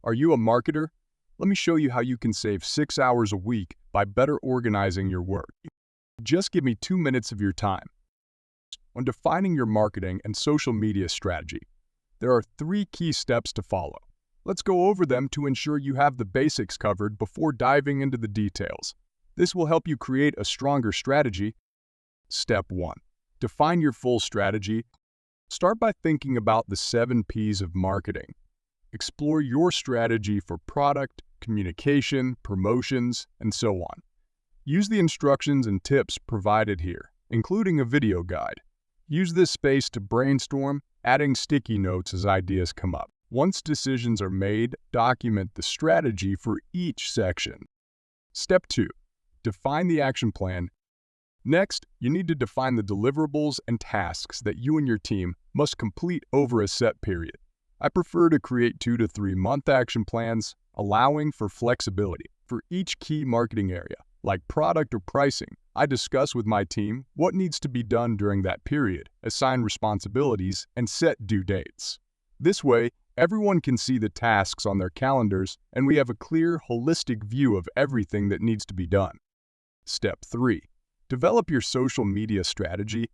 Are you a marketer? Let me show you how you can save 6 hours a week by better organizing your work. Just give me 2 minutes of your time. When defining your marketing and social media strategy, there are 3 key steps to follow. Let's go over them to ensure you have the basics covered before diving into the details. This will help you create a stronger strategy. Step 1. Define your full strategy. Start by thinking about the 7 P's of marketing. Explore your strategy for product, communication, promotions, and so on. Use the instructions and tips provided here, including a video guide. Use this space to brainstorm, adding sticky notes as ideas come up. Once decisions are made, document the strategy for each section. Step 2. Define the action plan. Next, you need to define the deliverables and tasks that you and your team must complete over a set period. I prefer to create 2 to 3 month action plans, allowing for flexibility. For each key marketing area, like product or pricing, I discuss with my team what needs to be done during that period, assign responsibilities, and set due dates. This way, everyone can see the tasks on their calendars, and we have a clear, holistic view of everything that needs to be done. Step 3. Develop your social media strategy.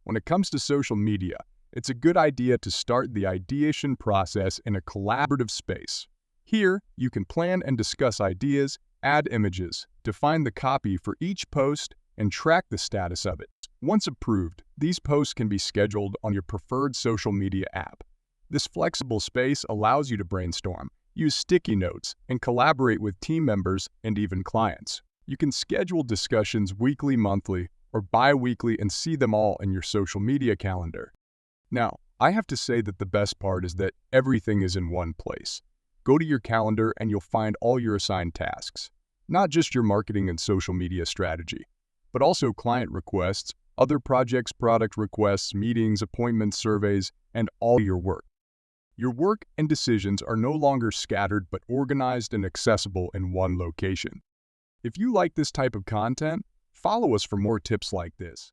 When it comes to social media, it's a good idea to start the ideation process in a collaborative space. Here, you can plan and discuss ideas, add images, define the copy for each post, and track the status of it. Once approved, these posts can be scheduled on your preferred social media app. This flexible space allows you to brainstorm, use sticky notes, and collaborate with team members and even clients. You can schedule discussions weekly, monthly, or bi-weekly and see them all in your social media calendar. Now, I have to say that the best part is that everything is in one place. Go to your calendar and you'll find all your assigned tasks. Not just your marketing and social media strategy, but also client requests, other projects, product requests, meetings, appointments, surveys, and all your work. Your work and decisions are no longer scattered but organized and accessible in one location. If you like this type of content, follow us for more tips like this.